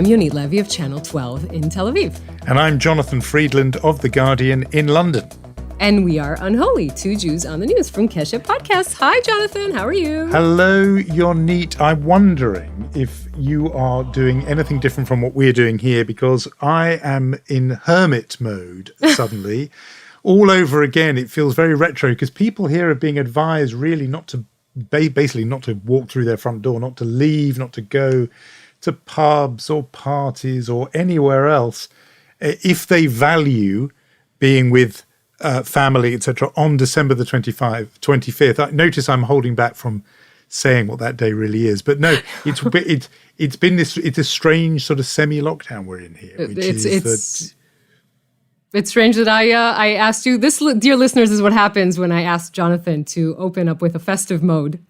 I'm Yonit Levy of Channel 12 in Tel Aviv. And I'm Jonathan Friedland of The Guardian in London. And we are Unholy, two Jews on the news from Keshet Podcasts. Hi, Jonathan. How are you? Hello, Yonit. I'm wondering if you are doing anything different from what we're doing here, because I am in hermit mode suddenly. All over again. It feels very retro because people here are being advised really not to, basically not to walk through their front door, not to leave, not to go to pubs or parties or anywhere else if they value being with family, etc., on December the 25th. Notice I'm holding back from saying what that day really is, but no, it's a strange sort of semi-lockdown we're in here. It's strange that I asked you. This, dear listeners, is what happens when I ask Jonathan to open up with a festive mode.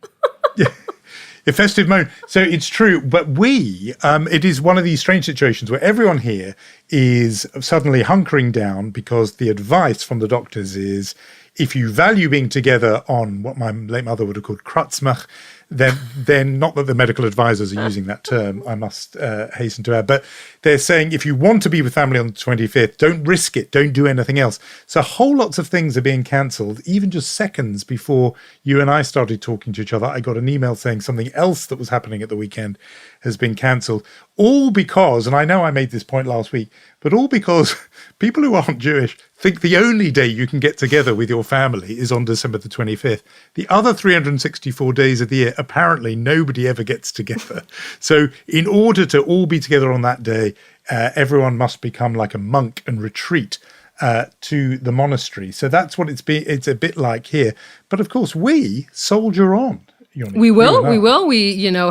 Yeah. A festive mode. So it's true, but it is one of these strange situations where everyone here is suddenly hunkering down because the advice from the doctors is if you value being together on what my late mother would have called kratzmach, then not that the medical advisors are using that term, I must hasten to add, but they're saying if you want to be with family on the 25th, don't risk it, don't do anything else. So whole lots of things are being cancelled, even just seconds before you and I started talking to each other. I got an email saying something else that was happening at the weekend has been cancelled, all because, and I know I made this point last week, but all because people who aren't Jewish think the only day you can get together with your family is on December the 25th. The other 364 days of the year, apparently nobody ever gets together. So in order to all be together on that day, everyone must become like a monk and retreat to the monastery. So that's what it's a bit like here. But of course, we soldier on. We will.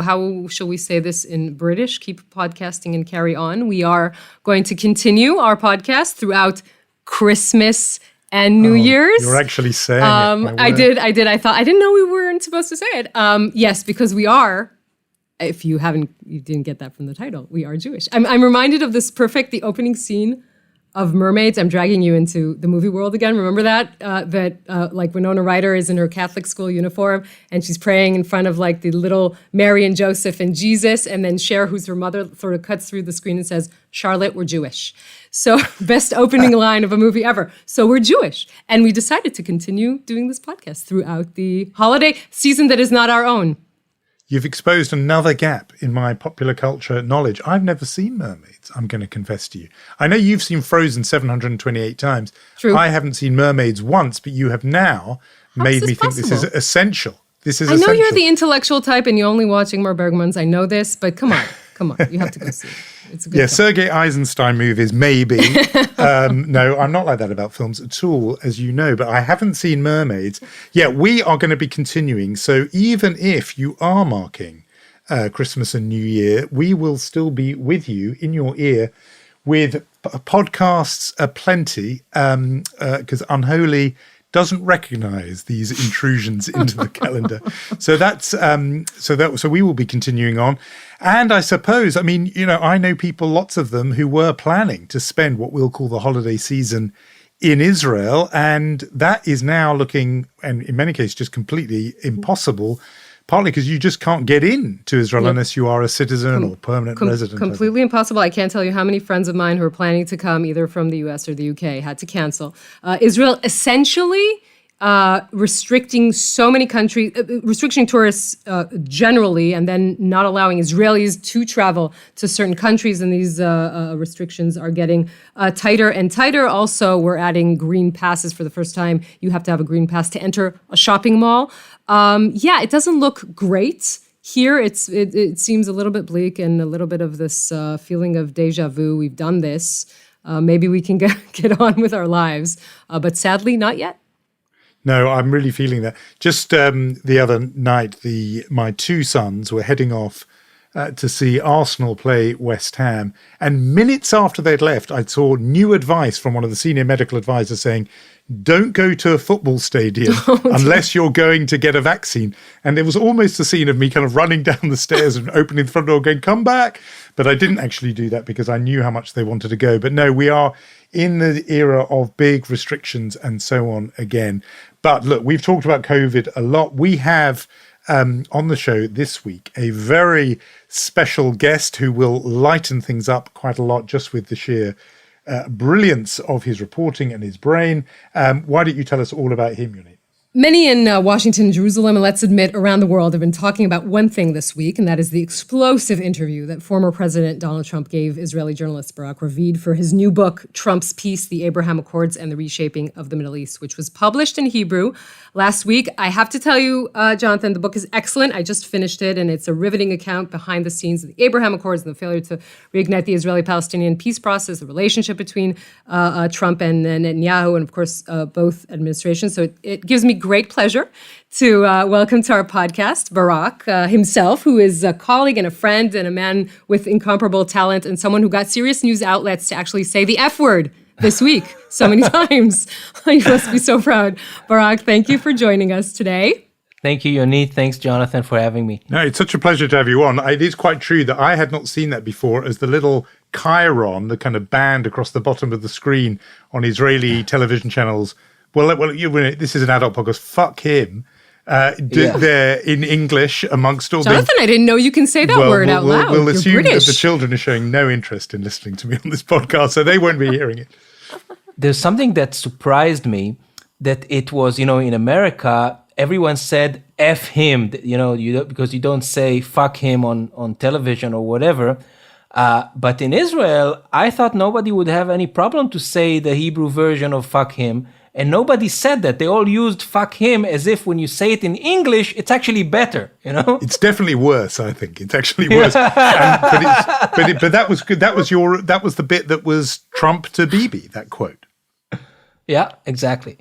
How shall we say this in British? Keep podcasting and carry on. We are going to continue our podcast throughout Christmas and New Year's. You're actually saying it. I did. I thought, I didn't know we weren't supposed to say it. Yes, because we are, if you didn't get that from the title, we are Jewish. I'm reminded of the opening scene of Mermaids. I'm dragging you into the movie world again. Remember that? Like Winona Ryder is in her Catholic school uniform and she's praying in front of like the little Mary and Joseph and Jesus, and then Cher, who's her mother, sort of cuts through the screen and says, "Charlotte, we're Jewish." So best opening line of a movie ever. So we're Jewish. And we decided to continue doing this podcast throughout the holiday season that is not our own. You've exposed another gap in my popular culture knowledge. I've never seen Mermaids, I'm going to confess to you. I know you've seen Frozen 728 times. True. I haven't seen Mermaids once, but you have now made me think this is essential. I know you're the intellectual type and you're only watching more Bergmans. I know this, but come on. You have to go see it. It's a good film. Sergei Eisenstein movies, maybe. No, I'm not like that about films at all, as you know, but I haven't seen Mermaids. Yeah, we are going to be continuing. So even if you are marking Christmas and New Year, we will still be with you in your ear with podcasts aplenty, because Unholy doesn't recognize these intrusions into the calendar. So we will be continuing on. And I suppose, I know people, lots of them, who were planning to spend what we'll call the holiday season in Israel. And that is now looking, and in many cases, just completely impossible, partly because you just can't get in to Israel unless you are a citizen or permanent resident. Completely impossible. I can't tell you how many friends of mine who are planning to come either from the US or the UK had to cancel. Israel essentially restricting so many countries, restricting tourists generally, and then not allowing Israelis to travel to certain countries. And these restrictions are getting tighter and tighter. Also, we're adding green passes for the first time. You have to have a green pass to enter a shopping mall. It doesn't look great. Here, it seems a little bit bleak and a little bit of this feeling of deja vu. We've done this. Maybe we can get on with our lives. But sadly, not yet. No, I'm really feeling that. Just the other night, my two sons were heading off to see Arsenal play West Ham. And minutes after they'd left, I saw new advice from one of the senior medical advisors saying, don't go to a football stadium unless you're going to get a vaccine. And it was almost a scene of me kind of running down the stairs and opening the front door going, come back. But I didn't actually do that because I knew how much they wanted to go. But no, we are in the era of big restrictions and so on again. But look, we've talked about COVID a lot. We have on the show this week a very special guest who will lighten things up quite a lot just with the sheer brilliance of his reporting and his brain. Why don't you tell us all about him, Yonit? Many in Washington and Jerusalem, and let's admit around the world, have been talking about one thing this week, and that is the explosive interview that former President Donald Trump gave Israeli journalist Barak Ravid for his new book, Trump's Peace, The Abraham Accords and the Reshaping of the Middle East, which was published in Hebrew last week. I have to tell you, Jonathan, the book is excellent. I just finished it, and it's a riveting account behind the scenes of the Abraham Accords and the failure to reignite the Israeli-Palestinian peace process, the relationship between Trump and Netanyahu, and of course, both administrations. So it gives me great pleasure to welcome to our podcast Barak himself, who is a colleague and a friend and a man with incomparable talent and someone who got serious news outlets to actually say the F word this week so many times. You must be so proud. Barak, thank you for joining us today. Thank you, Yonit. Thanks, Jonathan, for having me. No, it's such a pleasure to have you on. It is quite true that I had not seen that before, as the little chyron, the kind of band across the bottom of the screen on Israeli television channels. Well, this is an adult podcast. Fuck him. There in English amongst all Jonathan, I didn't know you can say that word out loud. We'll You're assume British. that the children are showing no interest in listening to me on this podcast, so they won't be hearing it. There's something that surprised me, that it was, in America, everyone said F him, because you don't say fuck him on television or whatever. But in Israel, I thought nobody would have any problem to say the Hebrew version of fuck him. And nobody said that. They all used fuck him as if when you say it in English, it's actually better, It's definitely worse, I think. It's actually worse. But that was good. That was the bit that was Trump to Bibi, that quote. Yeah, exactly.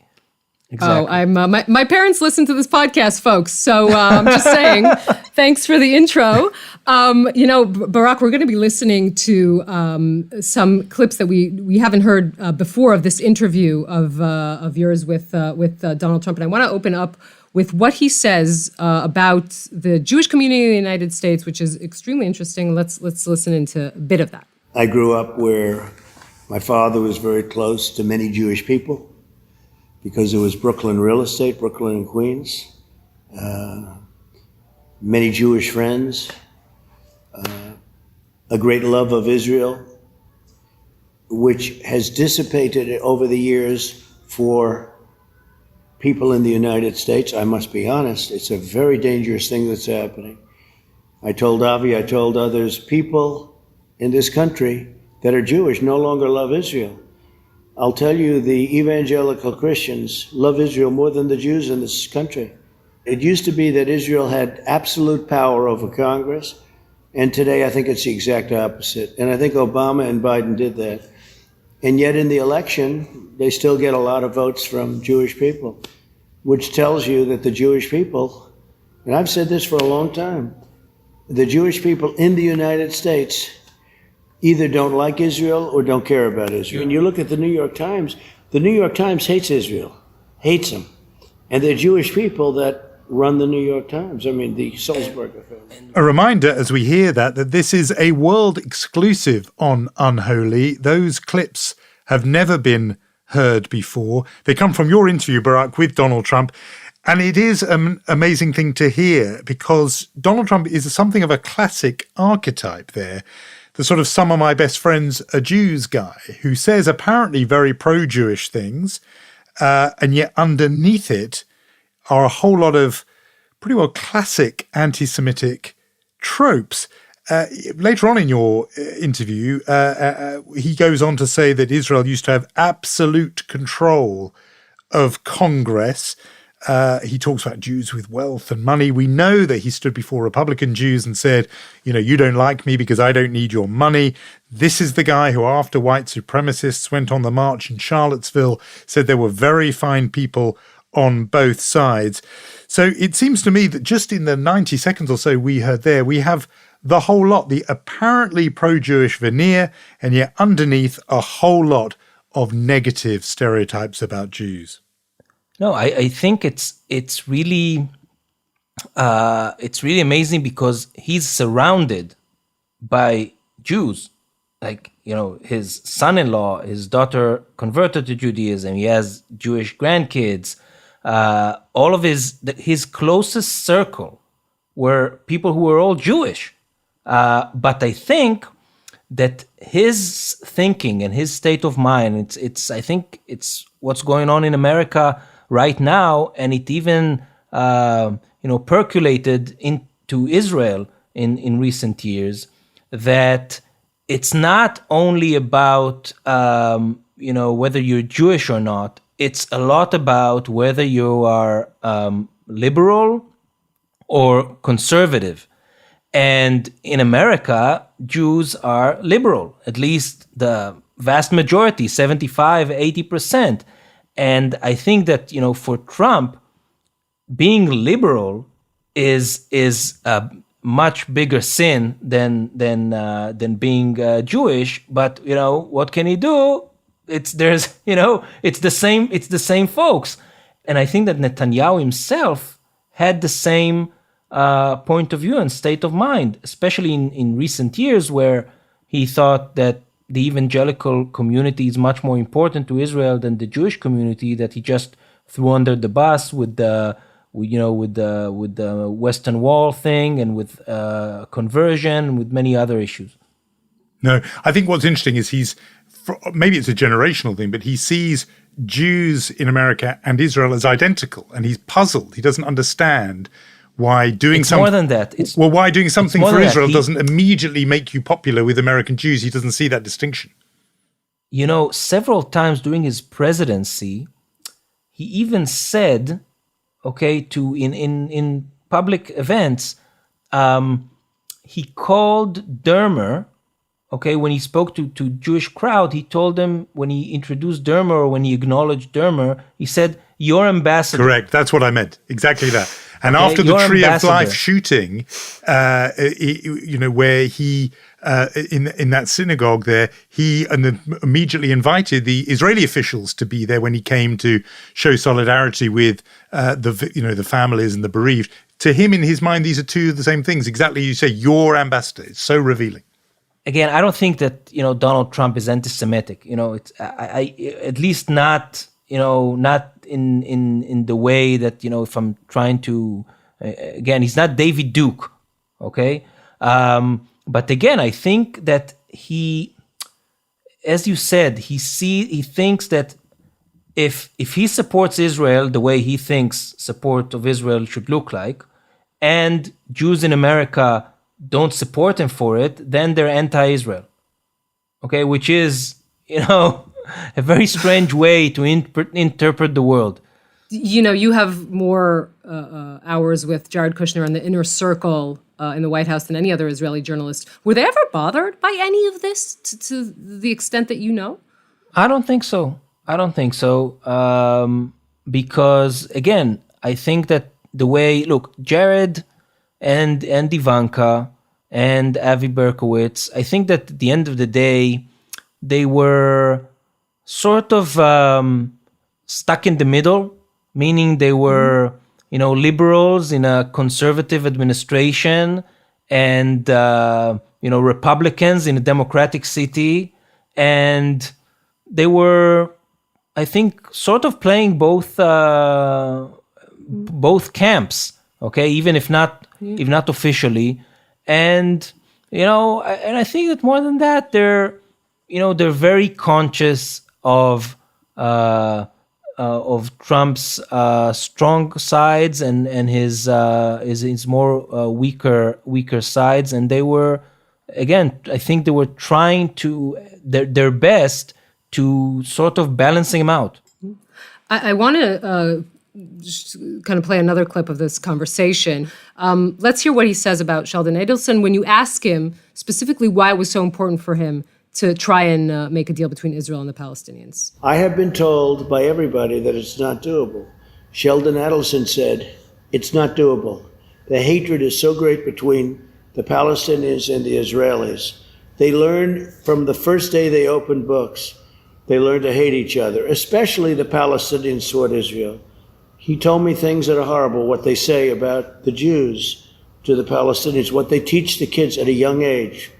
Oh, I'm my parents listen to this podcast, folks. So I'm just saying, thanks for the intro. Barak, we're going to be listening to some clips that we haven't heard before of this interview of yours with Donald Trump, and I want to open up with what he says about the Jewish community in the United States, which is extremely interesting. Let's listen into a bit of that. I grew up where my father was very close to many Jewish people, because it was Brooklyn real estate, Brooklyn and Queens. Many Jewish friends, a great love of Israel, which has dissipated over the years for people in the United States. I must be honest, it's a very dangerous thing that's happening. I told Avi, I told others, people in this country that are Jewish no longer love Israel. I'll tell you, the evangelical Christians love Israel more than the Jews in this country. It used to be that Israel had absolute power over Congress, and today I think it's the exact opposite. And I think Obama and Biden did that. And yet in the election, they still get a lot of votes from Jewish people, which tells you that the Jewish people, and I've said this for a long time, the Jewish people in the United States either don't like Israel or don't care about Israel. And you look at the New York Times hates Israel, hates them. And they're Jewish people that run the New York Times. I mean, the Sulzberger family. A reminder as we hear that this is a world exclusive on Unholy. Those clips have never been heard before. They come from your interview, Barak, with Donald Trump. And it is an amazing thing to hear, because Donald Trump is something of a classic archetype there. The sort of some of my best friends are Jews guy who says apparently very pro-Jewish things, and yet underneath it are a whole lot of pretty well classic anti-Semitic tropes. Later on in your interview, he goes on to say that Israel used to have absolute control of Congress. He talks about Jews with wealth and money. We know that he stood before Republican Jews and said, you don't like me because I don't need your money. This is the guy who, after white supremacists went on the march in Charlottesville, said there were very fine people on both sides. So it seems to me that just in the 90 seconds or so we heard there, we have the whole lot, the apparently pro-Jewish veneer, and yet underneath a whole lot of negative stereotypes about Jews. No, I think it's really amazing because he's surrounded by Jews. Like, his son-in-law, his daughter converted to Judaism. He has Jewish grandkids. All of his closest circle were people who were all Jewish. But I think that his thinking and his state of mind, I think it's what's going on in America right now, and it even percolated into Israel in recent years, that it's not only about whether you're Jewish or not. It's a lot about whether you are liberal or conservative. And in America, Jews are liberal, at least the vast majority, 75, 80%. And I think that, for Trump, being liberal is a much bigger sin than being Jewish. But, what can he do? It's the same folks. And I think that Netanyahu himself had the same point of view and state of mind, especially in recent years, where he thought that the evangelical community is much more important to Israel than the Jewish community, that he just threw under the bus with the Western Wall thing and with conversion and with many other issues. No, I think what's interesting is maybe it's a generational thing, but he sees Jews in America and Israel as identical, and he's puzzled. He doesn't understand why doing something more than that. Why doing something for Israel doesn't immediately make you popular with American Jews. He doesn't see that distinction. Several times during his presidency, he even said, in public events, he called Dermer. When he spoke to Jewish crowd, he told them, when he introduced Dermer or when he acknowledged Dermer, he said, "Your ambassador." Correct. That's what I meant. Exactly that. And after the Tree of Life shooting, where he in that synagogue there, he immediately invited the Israeli officials to be there when he came to show solidarity with the families and the bereaved. To him, in his mind, these are two of the same things. Exactly, you say, your ambassador. It's so revealing. Again, I don't think that Donald Trump is anti-Semitic. It's at least not not in the way that if I'm trying to again, he's not David Duke, okay. But again, I think that he, as you said, he thinks that if he supports Israel the way he thinks support of Israel should look like, and Jews in America don't support him for it, then they're anti-Israel. Okay, which is, a very strange way to interpret the world. You have more hours with Jared Kushner on the inner circle in the White House than any other Israeli journalist. Were they ever bothered by any of this to the extent that you know? I don't think so. Because, again, I think that the way, Jared and Ivanka and Avi Berkowitz, I think that at the end of the day, they were sort of stuck in the middle, meaning they were, liberals in a conservative administration and, Republicans in a democratic city. And they were, I think, sort of playing both camps, okay, even if not officially. And, and I think that more than that, they're very conscious of Trump's strong sides and his more weaker sides, and they were, again, I think they were trying to their best to sort of balancing him out. I want to just kind of play another clip of this conversation. Let's hear what he says about Sheldon Adelson when you ask him specifically why it was so important for him to try and make a deal between Israel and the Palestinians. I have been told by everybody that it's not doable. Sheldon Adelson said, it's not doable. The hatred is so great between the Palestinians and the Israelis. They learn from the first day they opened books, they learn to hate each other, especially the Palestinians toward Israel. He told me things that are horrible, what they say about the Jews to the Palestinians, what they teach the kids at a young age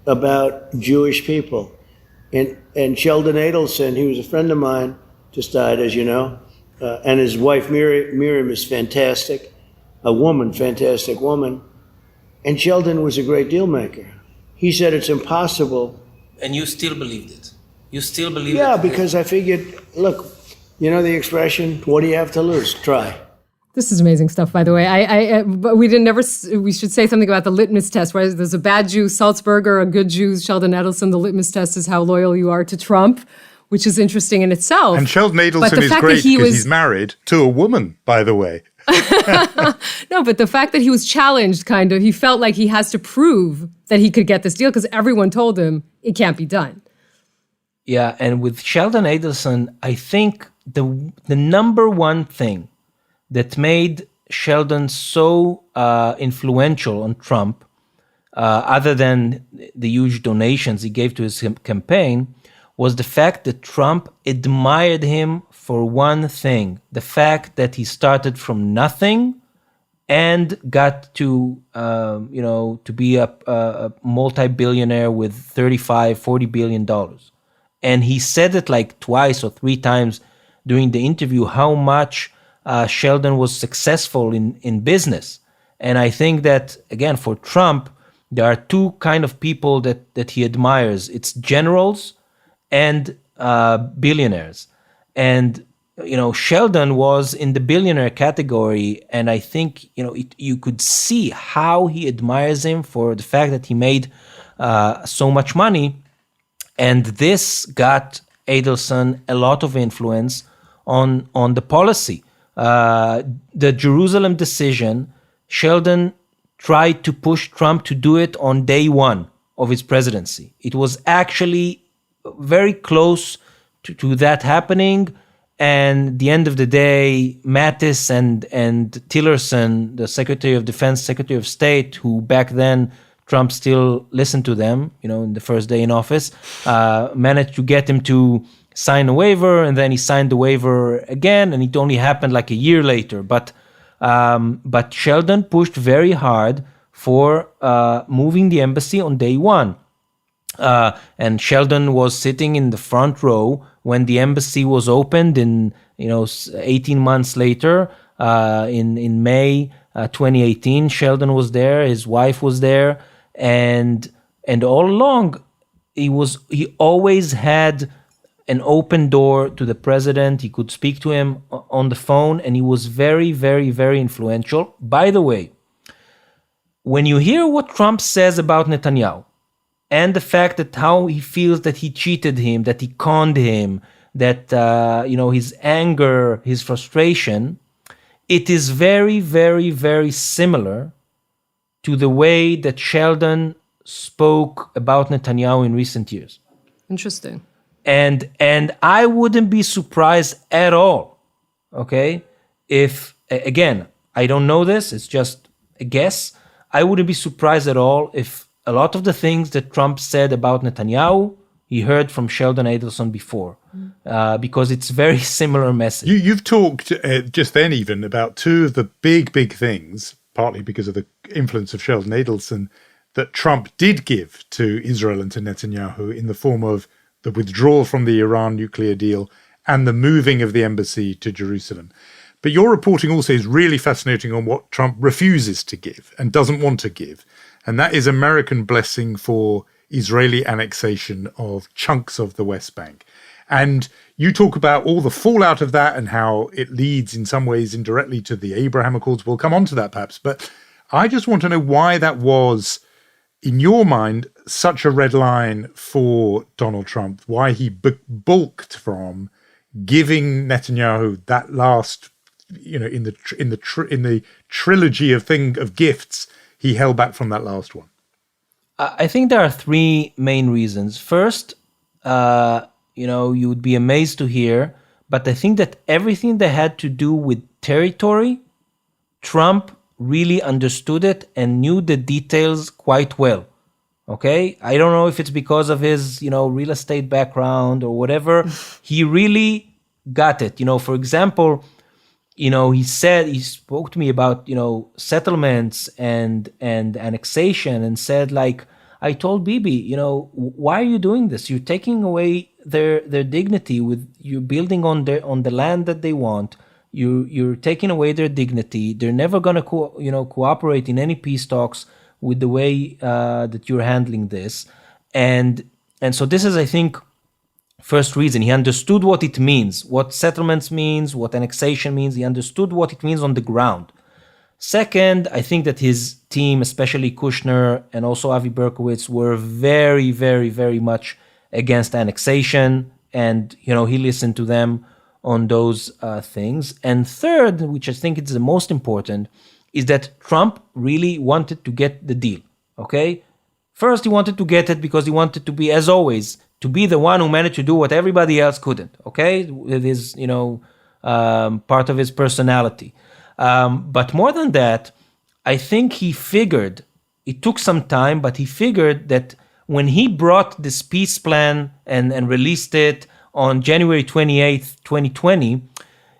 about Jewish people. And Sheldon Adelson, he was a friend of mine, just died, as you know, and his wife Miriam is fantastic. a woman, fantastic woman. And Sheldon was a great deal maker. He said it's impossible. And you still believed it? You still believe it? Yeah, because I figured, look, you know the expression, what do you have to lose? Try. This is amazing stuff, by the way. But we didn't never. We should say something about the litmus test. Where there's a bad Jew, Salzberger, a good Jew, Sheldon Adelson. The litmus test is how loyal you are to Trump, which is interesting in itself. And Sheldon Adelson is great because he's married to a woman, by the way. No, but the fact that he was challenged, kind of, he felt like he has to prove that he could get this deal because everyone told him it can't be done. Yeah, and with Sheldon Adelson, I think the number one thing that made Sheldon so influential on Trump, other than the huge donations he gave to his campaign, was the fact that Trump admired him for one thing, the fact that he started from nothing and got to, to be a multi-billionaire with $40 billion. And he said it like twice or three times during the interview, how much Sheldon was successful in business. And I think that, again, for Trump, there are two kind of people that he admires. It's generals and billionaires. And, Sheldon was in the billionaire category. And I think, you could see how he admires him for the fact that he made so much money. And this got Adelson a lot of influence on the policy. The Jerusalem decision, Sheldon tried to push Trump to do it on day one of his presidency. It was actually very close to that happening. And at the end of the day, Mattis and Tillerson, the Secretary of Defense, Secretary of State, who back then Trump still listened to them, in the first day in office, managed to get him to sign a waiver, and then he signed the waiver again, and it only happened like a year later. But Sheldon pushed very hard for moving the embassy on day one. And Sheldon was sitting in the front row when the embassy was opened in 18 months later, in May 2018. Sheldon was there, his wife was there, and all along he always had an open door to the president. He could speak to him on the phone, and he was very, very, very influential. By the way, when you hear what Trump says about Netanyahu, and the fact that how he feels that he cheated him, that he conned him, that his anger, his frustration, it is very, very, very similar to the way that Sheldon spoke about Netanyahu in recent years. Interesting. And I wouldn't be surprised at all, okay, if, again, I don't know this, it's just a guess. I wouldn't be surprised at all if a lot of the things that Trump said about Netanyahu, he heard from Sheldon Adelson before, because it's very similar message. You've talked just then even about two of the big things, partly because of the influence of Sheldon Adelson, that Trump did give to Israel and to Netanyahu in the form of the withdrawal from the Iran nuclear deal and the moving of the embassy to Jerusalem. But your reporting also is really fascinating on what Trump refuses to give and doesn't want to give. And that is American blessing for Israeli annexation of chunks of the West Bank. And you talk about all the fallout of that and how it leads in some ways indirectly to the Abraham Accords. We'll come on to that perhaps. But I just want to know why that was, in your mind, such a red line for Donald Trump, why he balked from giving Netanyahu that last, in the trilogy of gifts, he held back from that last one. I think there are three main reasons. First, you would be amazed to hear, but I think that everything that had to do with territory, Trump really understood it and knew the details quite well. Okay? I don't know if it's because of his, real estate background or whatever. He really got it. For example, he spoke to me about, settlements and annexation, and said, like, I told Bibi, why are you doing this? You're taking away their dignity with you building on the land that they want. You're taking away their dignity. They're never going to cooperate in any peace talks with the way that you're handling this. And so this is, I think, first reason. He understood what it means, what settlements means, what annexation means. He understood what it means on the ground. Second, I think that his team, especially Kushner and also Avi Berkowitz, were very, very, very much against annexation. And, he listened to them on those things. And third, which I think is the most important, is that Trump really wanted to get the deal, okay? First, he wanted to get it because he wanted to be, as always, to be the one who managed to do what everybody else couldn't, okay? With his, part of his personality. But more than that, I think he figured, it took some time, but he figured that when he brought this peace plan and released it on January 28th, 2020,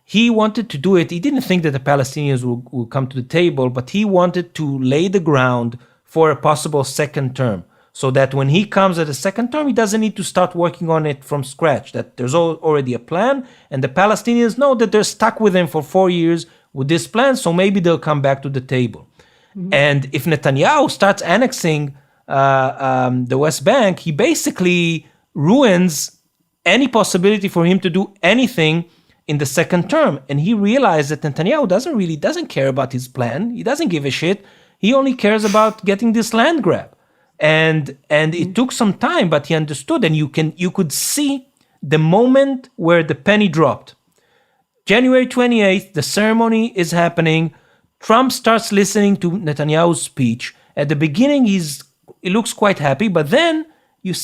he wanted to do it. He didn't think that the Palestinians will come to the table, but he wanted to lay the ground for a possible second term, so that when he comes at a second term, he doesn't need to start working on it from scratch, that there's already a plan, and the Palestinians know that they're stuck with him for 4 years with this plan, so maybe they'll come back to the table. Mm-hmm. And if Netanyahu starts annexing the West Bank, he basically ruins any possibility for him to do anything in the second term. And he realized that Netanyahu doesn't care about his plan. He doesn't give a shit. He only cares about getting this land grab. And it took some time, but he understood, and you could see the moment where the penny dropped. January 28th, the ceremony is happening. Trump starts listening to Netanyahu's speech. At the beginning, he looks quite happy, but then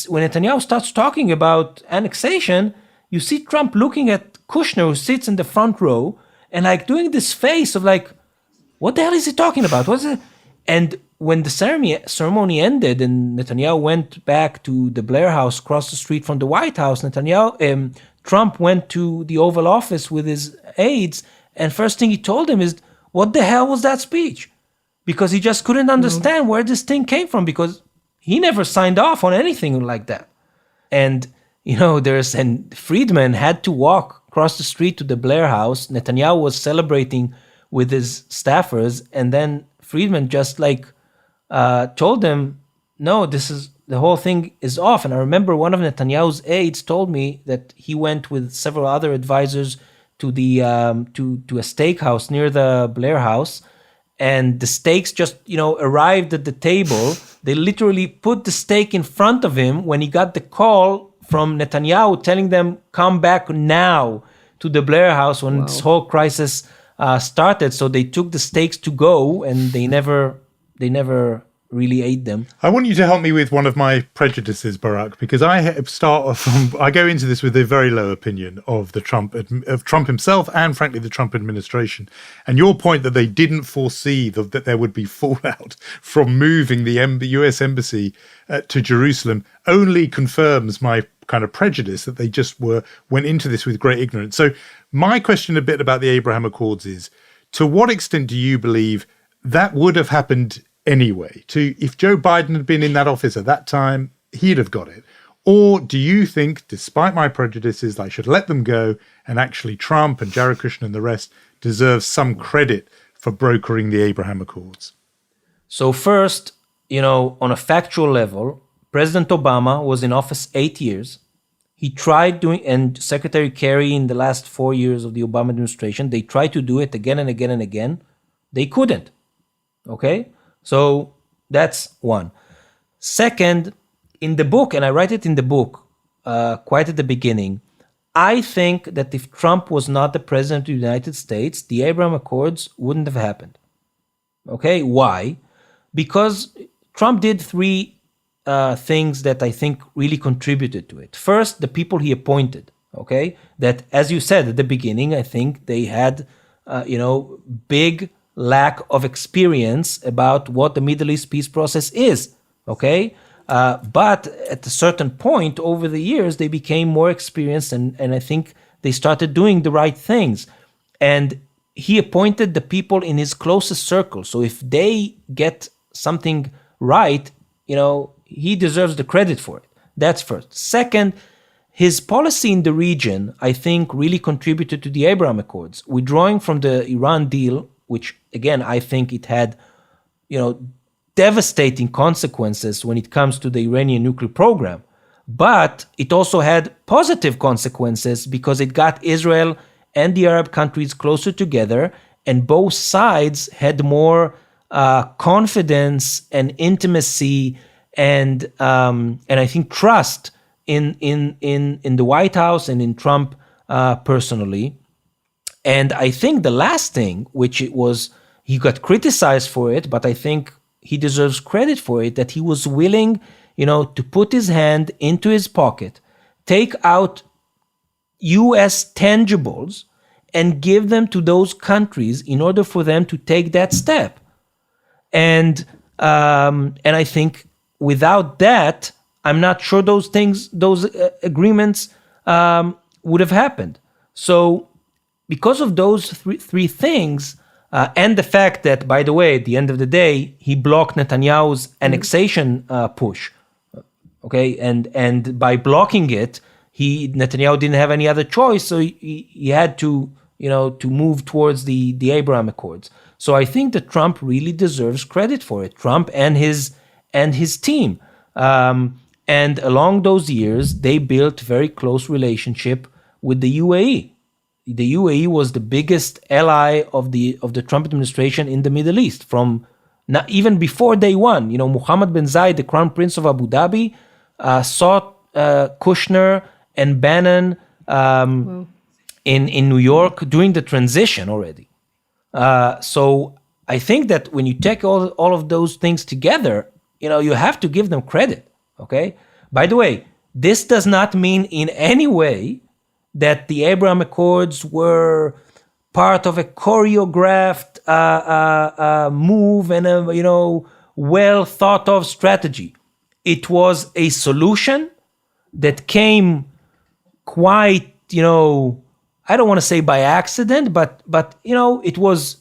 when Netanyahu starts talking about annexation, you see Trump looking at Kushner, who sits in the front row, and like doing this face of like, what the hell is he talking about? What's it? And when the ceremony ended and Netanyahu went back to the Blair House across the street from the White House, Trump went to the Oval Office with his aides, and first thing he told him is, what the hell was that speech? Because he just couldn't understand where this thing came from, because he never signed off on anything like that. And, and Friedman had to walk across the street to the Blair House. Netanyahu was celebrating with his staffers, and then Friedman just told him, no, the whole thing is off. And I remember one of Netanyahu's aides told me that he went with several other advisors to the to a steakhouse near the Blair House, and the steaks just arrived at the table. They literally put the steak in front of him when he got the call from Netanyahu telling them, come back now to the Blair House when this whole crisis started. So they took the steaks to go, and they never really ate them. I want you to help me with one of my prejudices, Barak, because I go into this with a very low opinion of Trump himself and, frankly, the Trump administration. And your point that they didn't foresee that there would be fallout from moving the U.S. embassy to Jerusalem only confirms my kind of prejudice that they just went into this with great ignorance. So my question a bit about the Abraham Accords is, to what extent do you believe that would have happened anyway? If Joe Biden had been in that office at that time, he'd have got it. Or do you think, despite my prejudices, I should let them go, and actually Trump and Jared Kushner and the rest deserve some credit for brokering the Abraham Accords? So first, on a factual level, President Obama was in office 8 years. He tried doing, and Secretary Kerry in the last 4 years of the Obama administration, they tried to do it again and again and again. They couldn't. Okay? So that's one. Second, in the book, and I write it in the book quite at the beginning, I think that if Trump was not the president of the United States, the Abraham Accords wouldn't have happened. Okay, why? Because Trump did three things that I think really contributed to it. First, the people he appointed, okay? That, as you said at the beginning, I think they had, big lack of experience about what the Middle East peace process is, okay? But at a certain point over the years, they became more experienced, and I think they started doing the right things. And he appointed the people in his closest circle. So if they get something right, he deserves the credit for it. That's first. Second, his policy in the region, I think, really contributed to the Abraham Accords. Withdrawing from the Iran deal, which, again, I think it had, devastating consequences when it comes to the Iranian nuclear program. But it also had positive consequences because it got Israel and the Arab countries closer together, and both sides had more confidence and intimacy and I think trust in the White House and in Trump personally. And I think the last thing, which it was, he got criticized for it, but I think he deserves credit for it, that he was willing, to put his hand into his pocket, take out U.S. tangibles, and give them to those countries in order for them to take that step. And I think without that, I'm not sure those agreements would have happened. So because of those three things, and the fact that, by the way, at the end of the day, he blocked Netanyahu's annexation push. Okay, and by blocking it, Netanyahu didn't have any other choice, so he had to move towards the Abraham Accords. So I think that Trump really deserves credit for it. Trump and his team, and along those years, they built very close relationship with the UAE. The UAE was the biggest ally of the Trump administration in the Middle East from not even before day one. Mohammed bin Zayed, the Crown Prince of Abu Dhabi, saw Kushner and Bannon in New York during the transition already. So I think that when you take all of those things together, you have to give them credit. Okay. By the way, this does not mean in any way that the Abraham Accords were part of a choreographed move and a well thought of strategy. It was a solution that came quite, I don't want to say by accident, but it was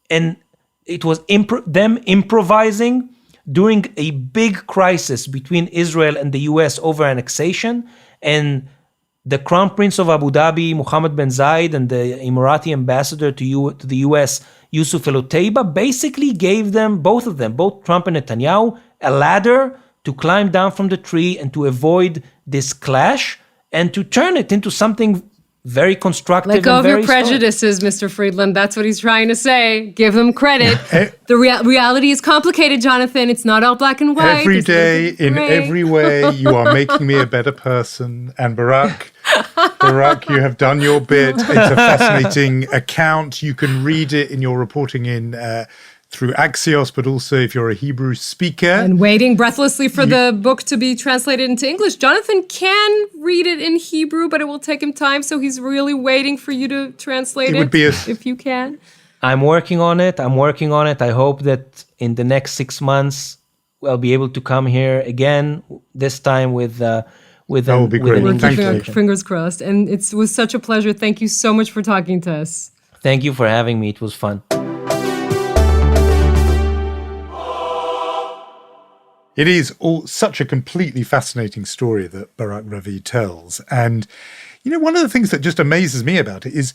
them improvising during a big crisis between Israel and the US over annexation, and the Crown Prince of Abu Dhabi, Mohammed bin Zayed, and the Emirati ambassador to the US, Yusuf El Otaiba, basically gave them, both Trump and Netanyahu, a ladder to climb down from the tree and to avoid this clash and to turn it into something very constructive. Let go and of your very prejudices, Mr. Friedland. That's what he's trying to say. Give them credit. The reality is complicated, Jonathan. It's not all black and white. Every day, in every way, you are making me a better person. And Barak, you have done your bit. It's a fascinating account. You can read it in your reporting through Axios, but also if you're a Hebrew speaker. And waiting breathlessly for the book to be translated into English. Jonathan can read it in Hebrew, but it will take him time, so he's really waiting for you to translate it if you can. I'm working on it. I hope that in the next 6 months, I'll be able to come here again, this time with that would be great. We're Thank keeping you. our fingers crossed. And it was such a pleasure. Thank you so much for talking to us. Thank you for having me. It was fun. It is such a completely fascinating story that Barak Ravid tells. And, one of the things that just amazes me about it is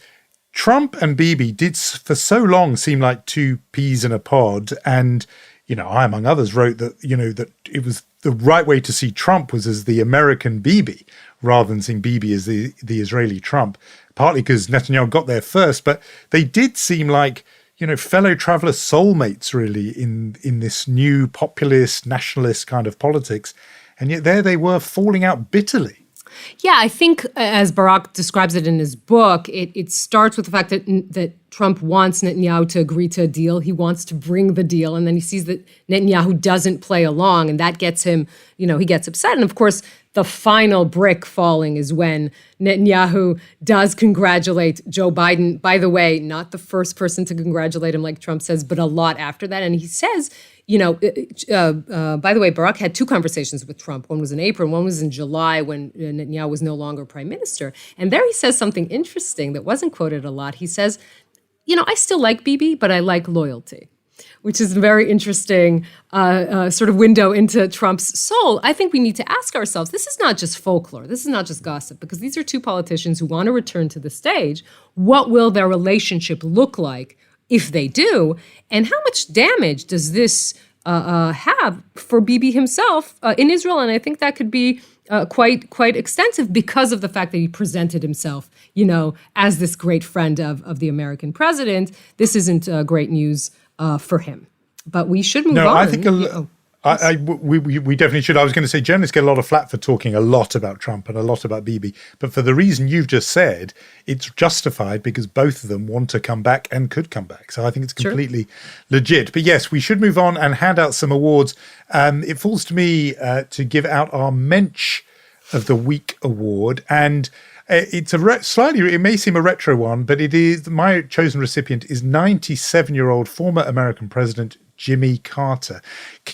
Trump and Bibi did for so long seem like two peas in a pod. And, I, among others, wrote that, that it was the right way to see Trump was as the American Bibi rather than seeing Bibi as the Israeli Trump, partly because Netanyahu got there first. But they did seem like, fellow traveler soulmates, really, in this new populist, nationalist kind of politics. And yet there they were falling out bitterly. Yeah, I think as Barak describes it in his book, it starts with the fact that Trump wants Netanyahu to agree to a deal. He wants to bring the deal. And then he sees that Netanyahu doesn't play along. And that gets him, he gets upset. And of course, the final brick falling is when Netanyahu does congratulate Joe Biden. By the way, not the first person to congratulate him, like Trump says, but a lot after that. And he says, by the way, Barak had two conversations with Trump. One was in April, one was in July when Netanyahu was no longer prime minister. And there he says something interesting that wasn't quoted a lot. He says, I still like Bibi, but I like loyalty. which is a very interesting sort of window into Trump's soul, I think we need to ask ourselves, this is not just folklore, this is not just gossip, because these are two politicians who want to return to the stage. What will their relationship look like if they do? And how much damage does this have for Bibi himself in Israel? And I think that could be quite extensive because of the fact that he presented himself, as this great friend of the American president. This isn't great news for him. But we should move on. I think we definitely should. I was going to say journalists get a lot of flack for talking a lot about Trump and a lot about Bibi. But for the reason you've just said, it's justified because both of them want to come back and could come back. So I think it's completely legit. But yes, we should move on and hand out some awards. It falls to me to give out our Mensch of the Week award. And it's it may seem a retro one, but it is, my chosen recipient is 97-year-old former American President Jimmy Carter.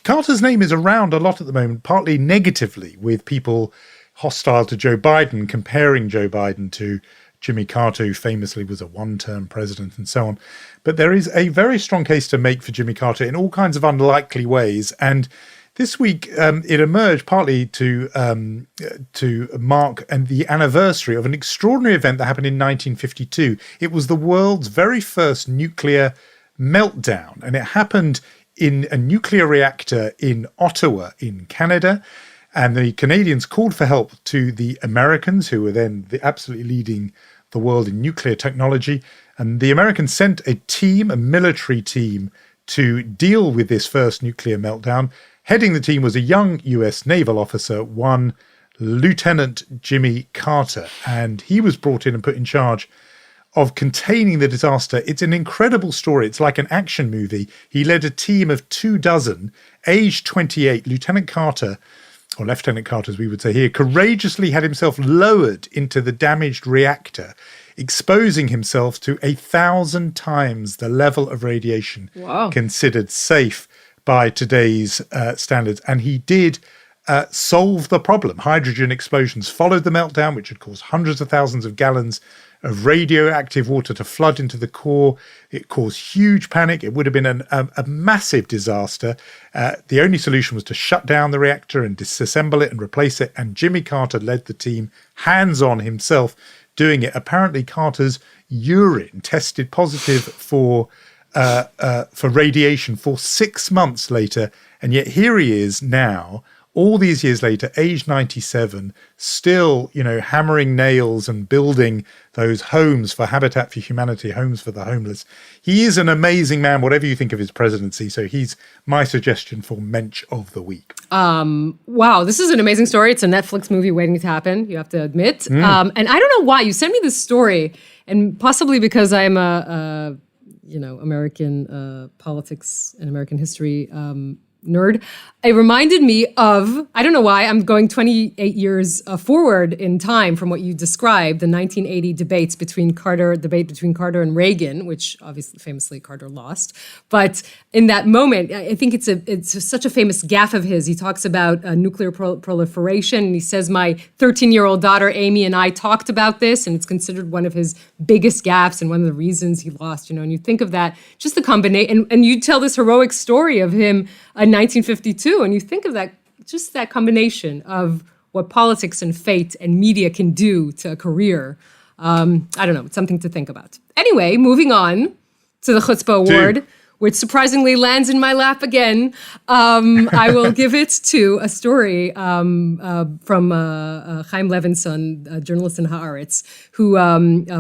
Carter's name is around a lot at the moment, partly negatively, with people hostile to Joe Biden, comparing Joe Biden to Jimmy Carter, who famously was a one-term president and so on. But there is a very strong case to make for Jimmy Carter in all kinds of unlikely ways. And this week, it emerged partly to mark the anniversary of an extraordinary event that happened in 1952. It was the world's very first nuclear meltdown, and it happened in a nuclear reactor in Ottawa in Canada. And the Canadians called for help to the Americans, who were then absolutely leading the world in nuclear technology. And the Americans sent a military team, to deal with this first nuclear meltdown. Heading the team was a young US naval officer, one Lieutenant Jimmy Carter, and he was brought in and put in charge of containing the disaster. It's an incredible story. It's like an action movie. He led a team of 24, aged 28. Lieutenant Carter, or Lieutenant Carter as we would say here, courageously had himself lowered into the damaged reactor, exposing himself to 1,000 times the level of radiation considered safe by today's standards. And he did solve the problem. Hydrogen explosions followed the meltdown, which had caused hundreds of thousands of gallons of radioactive water to flood into the core. It caused huge panic. It would have been a massive disaster. The only solution was to shut down the reactor and disassemble it and replace it. And Jimmy Carter led the team, hands-on himself, doing it. Apparently, Carter's urine tested positive for radiation for 6 months later. And yet here he is now, all these years later, age 97, still, hammering nails and building those homes for Habitat for Humanity, homes for the homeless. He is an amazing man, whatever you think of his presidency. So he's my suggestion for Mensch of the Week. Wow, this is an amazing story. It's a Netflix movie waiting to happen, you have to admit. And I don't know why. You sent me this story, and possibly because I'm a American politics and American history nerd. It reminded me of, I don't know why, I'm going 28 years forward in time from what you described, the 1980 debate between Carter and Reagan, which obviously famously Carter lost. But in that moment, I think it's such a famous gaffe of his. He talks about nuclear proliferation, and he says, my 13-year-old daughter Amy and I talked about this, and it's considered one of his biggest gaffes and one of the reasons he lost. And you think of that, just the combination, and you tell this heroic story of him in 1952, and you think of that, just that combination of what politics and fate and media can do to a career. I don't know, it's something to think about. Anyway, moving on to the Chutzpah Award, which surprisingly lands in my lap again. I will give it to a story from Chaim Levinson, a journalist in Haaretz, who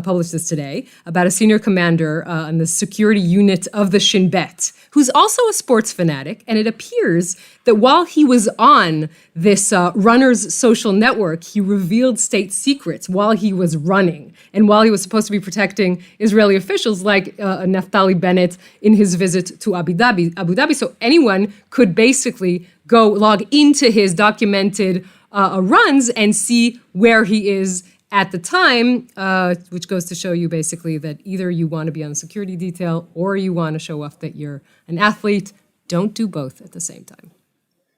published this today about a senior commander on the security unit of the Shin Bet, who's also a sports fanatic. And it appears that while he was on this runner's social network, he revealed state secrets while he was running and while he was supposed to be protecting Israeli officials like Naftali Bennett in his visit to Abu Dhabi. So anyone could basically go log into his documented runs and see where he is at the time, which goes to show you basically that either you want to be on a security detail or you want to show off that you're an athlete. Don't do both at the same time.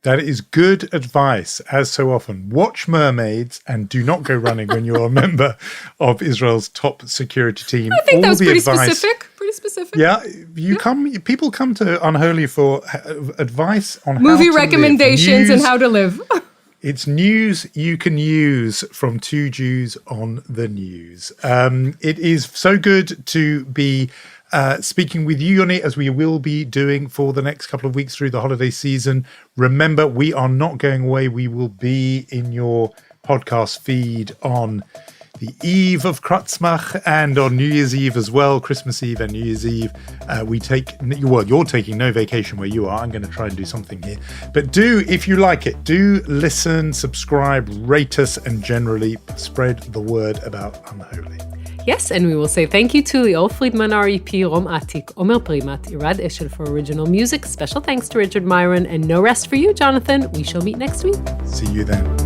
That is good advice, as so often. Watch mermaids and do not go running when you're a member of Israel's top security team. I think that was pretty specific. specific. Yeah, people come to Unholy for advice on Movie how to recommendations live. and how to live. It's news you can use from two Jews on the news. It is so good to be speaking with you, Yonit, as we will be doing for the next couple of weeks through the holiday season. Remember, we are not going away. We will be in your podcast feed on the eve of Kratzmach and on New Year's Eve as well, Christmas Eve and New Year's Eve. You're taking no vacation where you are. I'm going to try and do something here. But if you like it, do listen, subscribe, rate us, and generally spread the word about Unholy. Yes, and we will say thank you to Lior Friedman, REP, Rom Atik, Omer Primat, Irad Eshel for original music. Special thanks to Richard Myron, and no rest for you, Jonathan. We shall meet next week. See you then.